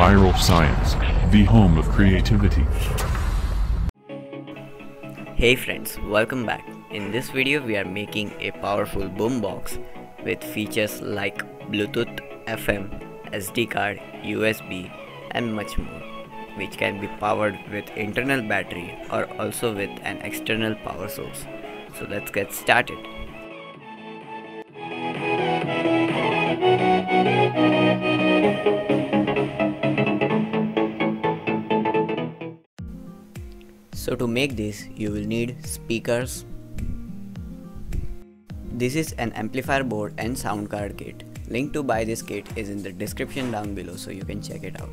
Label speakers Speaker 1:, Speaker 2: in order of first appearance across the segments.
Speaker 1: Viral Science, the home of creativity.
Speaker 2: Hey friends, welcome back. In this video we are making a powerful boombox with features like Bluetooth, FM, SD card, USB and much more, which can be powered with internal battery or also with an external power source. So let's get started. So to make this, you will need speakers. This is an amplifier board and sound card kit. Link to buy this kit is in the description down below, so you can check it out.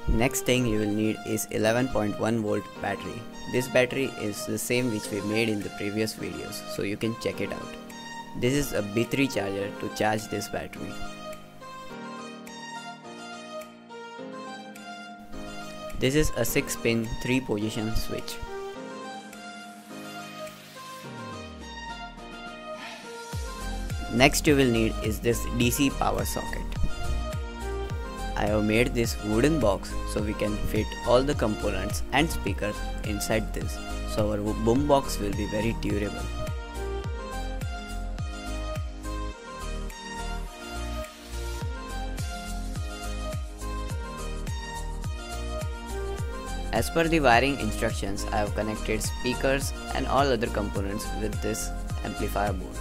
Speaker 2: Next thing you will need is 11.1 volt battery. This battery is the same which we made in the previous videos, so you can check it out. This is a B3 charger to charge this battery. This is a 6-pin 3-position switch. Next you will need is this DC power socket. I have made this wooden box so we can fit all the components and speakers inside this, so our boom box will be very durable. As per the wiring instructions, I have connected speakers and all other components with this amplifier board.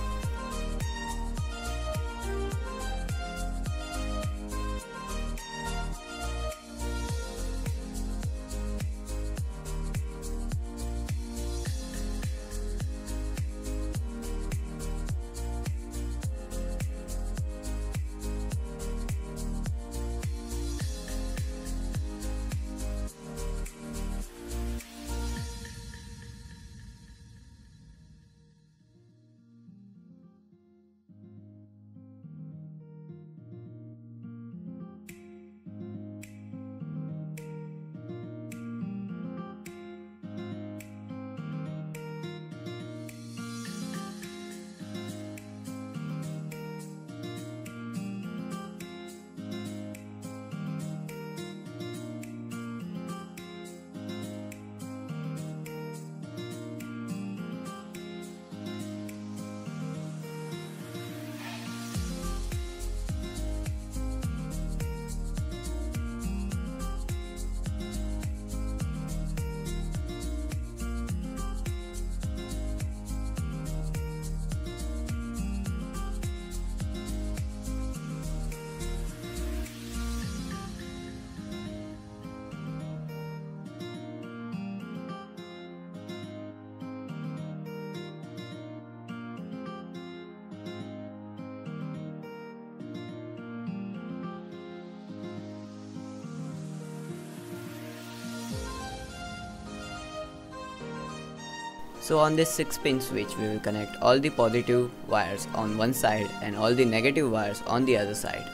Speaker 2: So on this 6-pin switch we will connect all the positive wires on one side and all the negative wires on the other side.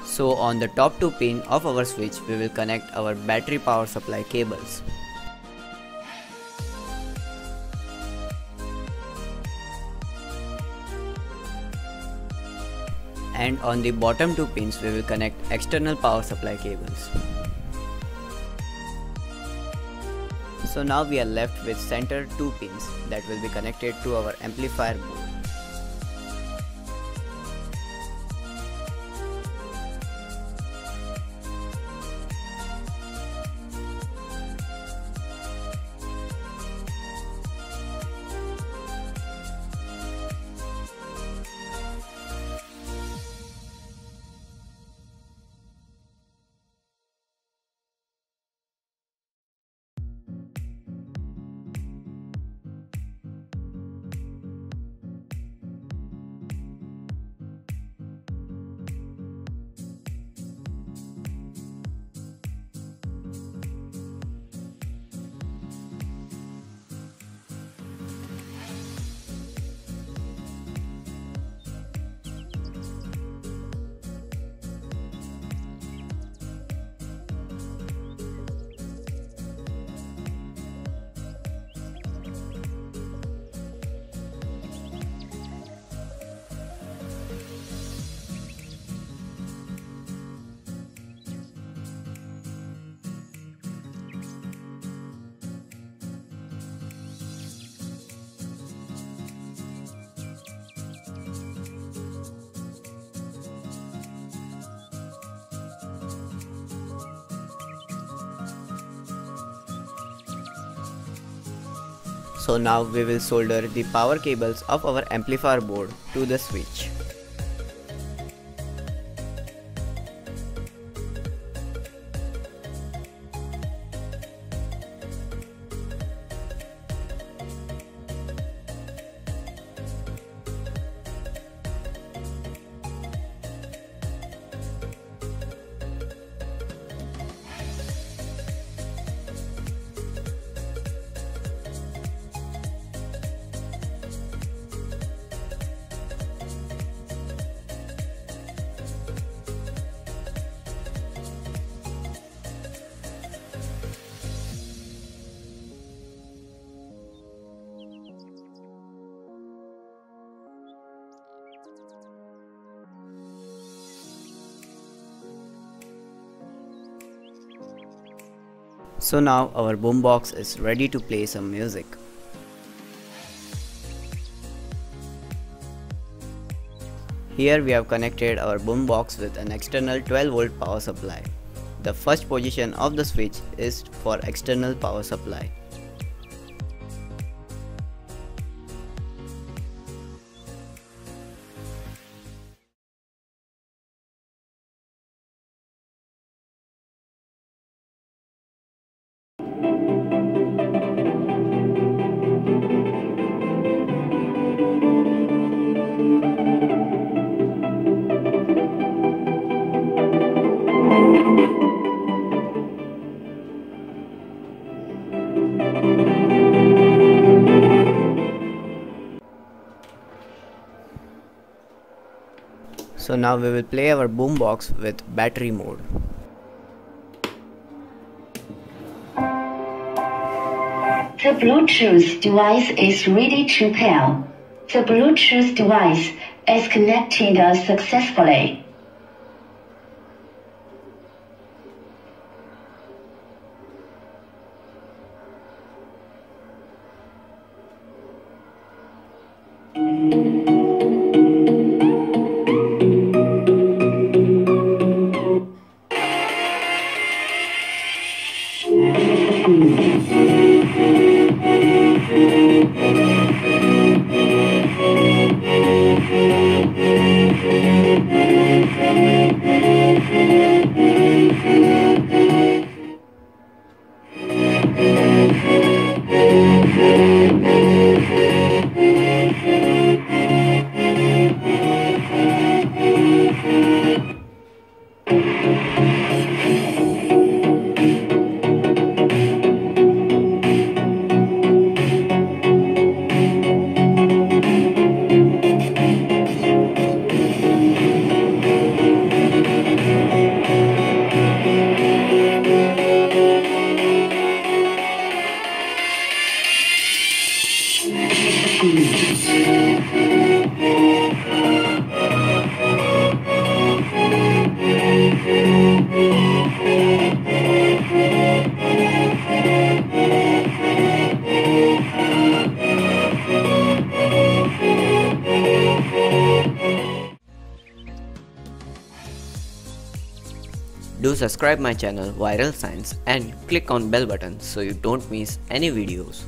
Speaker 2: So on the top 2 pin of our switch we will connect our battery power supply cables. And on the bottom 2 pins we will connect external power supply cables. So now we are left with center 2 pins that will be connected to our amplifier board. So now we will solder the power cables of our amplifier board to the switch. So now our boombox is ready to play some music. Here we have connected our boombox with an external 12-volt power supply. The first position of the switch is for external power supply. So now we will play our boombox with battery mode.
Speaker 3: The Bluetooth device is ready to pair. The Bluetooth device is connected successfully.
Speaker 2: Do subscribe my channel Viral Science and click on bell button so you don't miss any videos.